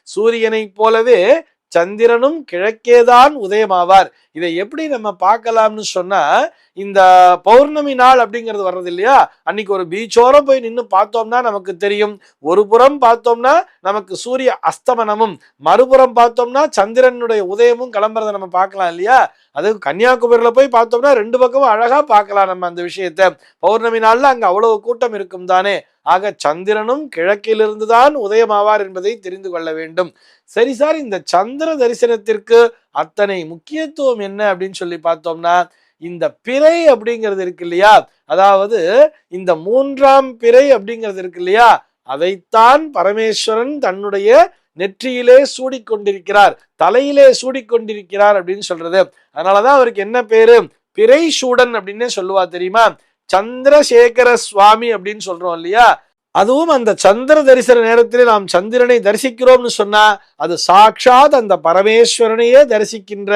சூரியனை போலவே சந்திரனும் கிழக்கேதான் உதயமாவார். இதை எப்படி நம்ம பார்க்கலாம்னு சொன்னா, இந்த பௌர்ணமி நாள் அப்படிங்கிறது வர்றது இல்லையா, அன்னைக்கு ஒரு பீச்சோரம் போய் நின்று பார்த்தோம்னா நமக்கு தெரியும். ஒரு புறம் பார்த்தோம்னா நமக்கு சூரிய அஸ்தமனமும், மறுபுறம் பார்த்தோம்னா சந்திரனுடைய உதயமும் கிளம்புறதை நம்ம பார்க்கலாம் இல்லையா. அது கன்னியாகுமரியில போய் பார்த்தோம்னா ரெண்டு பக்கமும் அழகா பார்க்கலாம் நம்ம அந்த விஷயத்த. பௌர்ணமி நாள்ல அங்க அவ்வளவு கூட்டம் இருக்கும் தானே. ஆக சந்திரனும் கிழக்கிலிருந்து தான் உதயமாவார் என்பதை தெரிந்து கொள்ள வேண்டும். சரி சார், இந்த சந்திர தரிசனத்திற்கு அத்தனை முக்கியத்துவம் என்ன அப்படின்னு சொல்லி பார்த்தோம்னா, இந்த பிறை அப்படிங்கிறது இருக்கு இல்லையா, அதாவது இந்த மூன்றாம் பிறை அப்படிங்கிறது இருக்கு இல்லையா, அதைத்தான் பரமேஸ்வரன் தன்னுடைய நெற்றியிலே சூடிக்கொண்டிருக்கிறார், தலையிலே சூடிக்கொண்டிருக்கிறார் அப்படின்னு சொல்றது. அதனாலதான் அவருக்கு என்ன பேரு, பிறை சூடன் அப்படின்னே சொல்லுவா தெரியுமா. சந்திரசேகர சுவாமி அப்படின்னு சொல்றோம் இல்லையா. அதுவும் அந்த சந்திர தரிசன நேரத்திலே நாம் சந்திரனை தரிசிக்கிறோம்னு சொன்னா அது சாட்சாத் அந்த பரமேஸ்வரனையே தரிசிக்கின்ற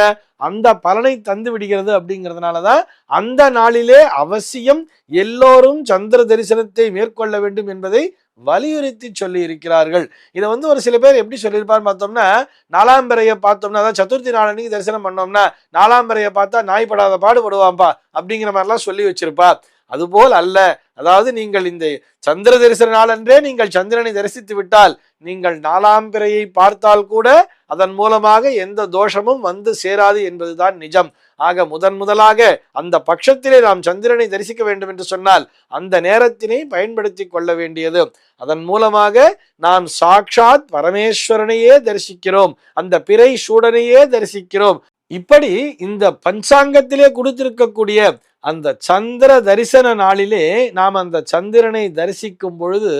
அந்த பலனை தந்து விடுகிறது. அப்படிங்கிறதுனாலதான் அந்த நாளிலே அவசியம் எல்லோரும் சந்திர தரிசனத்தை மேற்கொள்ள வேண்டும் என்பதை வலியுறுத்தி சொல்லி இருக்கிறார்கள். இதை ஒரு சில பேர் எப்படி சொல்லியிருப்பான்னு பார்த்தோம்னா, நாலாம் பிறையை பார்த்தோம்னா, அதாவது சதுர்த்தி நாளன்னைக்கு தரிசனம் பண்ணோம்னா நாலாம் பிறையை பார்த்தா நாய் படாத பாடுபடுவான்பா அப்படிங்கிற மாதிரிலாம் சொல்லி வச்சிருப்பா. அதுபோல் அல்ல. அதாவது நீங்கள் இந்த சந்திர தரிசன நாளன்றே நீங்கள் சந்திரனை தரிசித்து விட்டால் நீங்கள் நாலாம் பிறையை பார்த்தால் கூட அதன் மூலமாக எந்த தோஷமும் வந்து சேராது என்பதுதான் நிஜம். ஆக முதலாக அந்த பட்சத்திலே நாம் சந்திரனை தரிசிக்க வேண்டும் என்று சொன்னால் அந்த நேரத்தினை பயன்படுத்தி கொள்ள வேண்டியது. அதன் மூலமாக நாம் சாட்சாத் பரமேஸ்வரனையே தரிசிக்கிறோம், அந்த பிறை சூடனையே தரிசிக்கிறோம். இப்படி இந்த பஞ்சாங்கத்திலே கொடுத்திருக்கக்கூடிய அந்த சந்திர தரிசன நாளிலே நாம் அந்த சந்திரனை தரிசிக்கும் பொழுது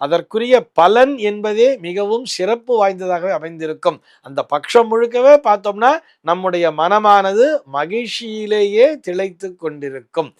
அதற்குரிய பலன் என்பதே மிகவும் சிறப்பு வாய்ந்ததாகவே அமைந்திருக்கும். அந்த பட்சம் முழுக்கவே பார்த்தோம்னா நம்முடைய மனமானது மகிழ்ச்சியிலேயே திளைத்து கொண்டிருக்கும்.